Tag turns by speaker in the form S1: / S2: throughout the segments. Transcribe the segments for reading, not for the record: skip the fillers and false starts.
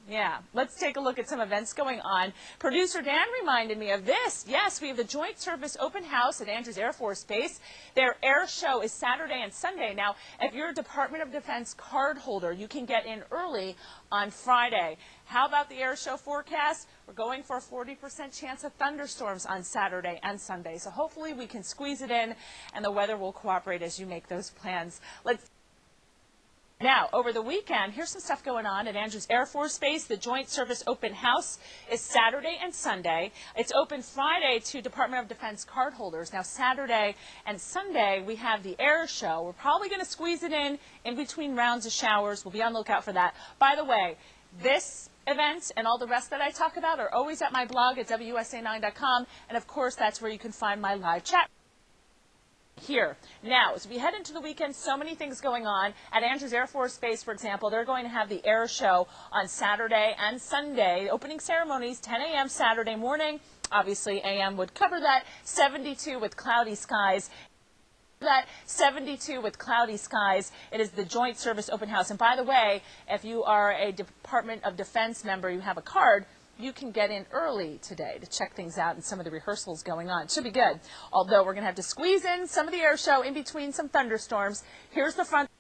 S1: Yeah, let's take a look at some events going on. Producer Dan reminded me of this. Yes, we have the Joint Service Open House at Andrews Air Force Base. Their air show is Saturday and Sunday. Now, if you're a Department of Defense card holder, you can get in early on Friday. How about the air show forecast? We're going for a 40% chance of thunderstorms on Saturday and Sunday. So hopefully we can squeeze it in and the weather will cooperate as you make those plans. Now, over the weekend, here's some stuff going on at Andrews Air Force Base. The Joint Service Open House is Saturday and Sunday. It's open Friday to Department of Defense card holders. Now, Saturday and Sunday, we have the air show. We're probably going to squeeze it in between rounds of showers. We'll be on the lookout for that. By the way, this event and all the rest that I talk about are always at my blog at WUSA9.com. And, of course, that's where you can find my live chat here. Now, as we head into the weekend, so many things going on. At Andrews Air Force Base, for example, they're going to have the air show on Saturday and Sunday. Opening ceremonies, 10 a.m. Saturday morning. Obviously, a.m. would cover that. 72 with cloudy skies. It is the Joint Service Open House. And by the way, if you are a Department of Defense member, you have a card, you can get in early today to check things out and some of the rehearsals going on. It should be good. Although we're going to have to squeeze in some of the air show in between some thunderstorms. Here's the front.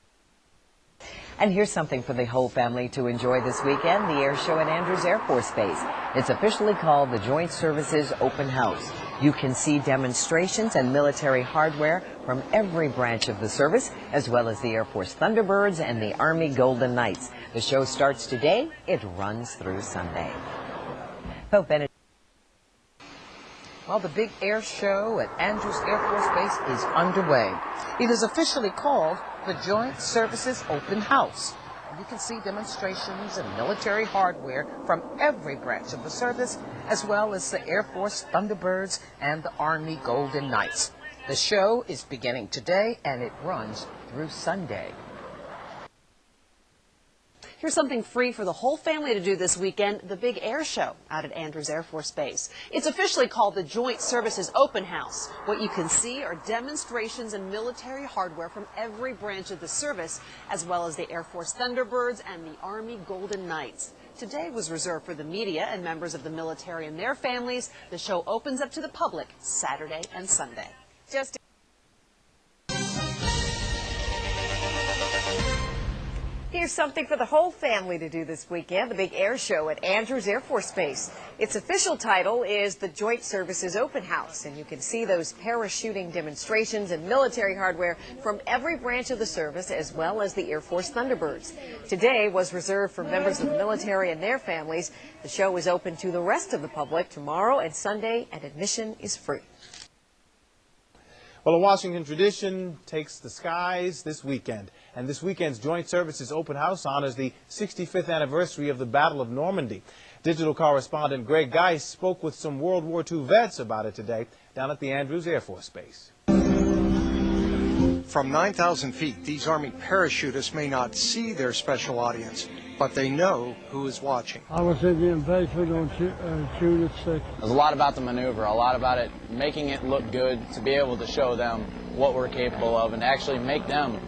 S2: And here's something for the whole family to enjoy this weekend, the air show at Andrews Air Force Base. It's officially called the Joint Services Open House. You can see demonstrations and military hardware from every branch of the service, as well as the Air Force Thunderbirds and the Army Golden Knights. The show starts today. It runs through Sunday. Pope Benedict.
S3: Well, the big air show at Andrews Air Force Base is underway. It is officially called the Joint Services Open House. You can see demonstrations and military hardware from every branch of the service, as well as the Air Force Thunderbirds and the Army Golden Knights. The show is beginning today, and it runs through Sunday.
S4: Here's something free for the whole family to do this weekend, the big air show out at Andrews Air Force Base. It's officially called the Joint Services Open House. What you can see are demonstrations and military hardware from every branch of the service, as well as the Air Force Thunderbirds and the Army Golden Knights. Today was reserved for the media and members of the military and their families. The show opens up to the public Saturday and Sunday.
S5: Here's something for the whole family to do this weekend, the big air show at Andrews Air Force Base. Its official title is the Joint Services Open House, and you can see those parachuting demonstrations and military hardware from every branch of the service, as well as the Air Force Thunderbirds. Today was reserved for members of the military and their families. The show is open to the rest of the public tomorrow and Sunday, and admission is free.
S6: Well, a Washington tradition takes the skies this weekend, and this weekend's Joint Services Open House honors the 65th anniversary of the Battle of Normandy. Digital correspondent Greg Geis spoke with some World War II vets about it today down at the Andrews Air Force Base.
S7: From 9,000 feet, these Army parachutists may not see their special audience, but they know who is watching.
S8: I was in the invasion on June 6th.
S9: There's a lot about the maneuver, a lot about it making it look good, to be able to show them what we're capable of and actually make them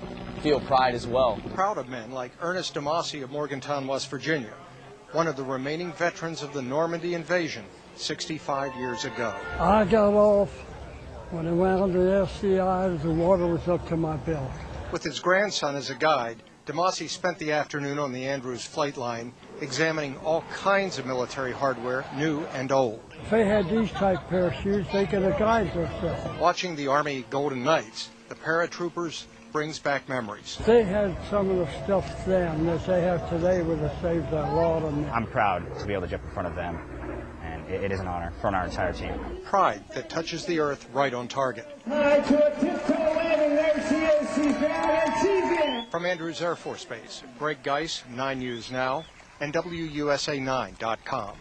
S9: feel pride as well.
S7: Proud of men like Ernest DeMasi of Morgantown, West Virginia, one of the remaining veterans of the Normandy invasion 65 years ago.
S8: I got off when I went on the SCI, the water was up to my belt.
S7: With his grandson as a guide, DeMasi spent the afternoon on the Andrews flight line examining all kinds of military hardware, new and old.
S8: If they had these type parachutes, they could have guided themselves.
S7: Watching the Army Golden Knights, the paratroopers brings back memories.
S8: They had some of the stuff then that they have today would have saved a lot of men.
S10: I'm proud to be able to jump in front of them, and it is an honor for our entire team.
S7: Pride that touches the earth right on target. From Andrews Air Force Base, Greg Geis, 9 News Now, and WUSA9.com.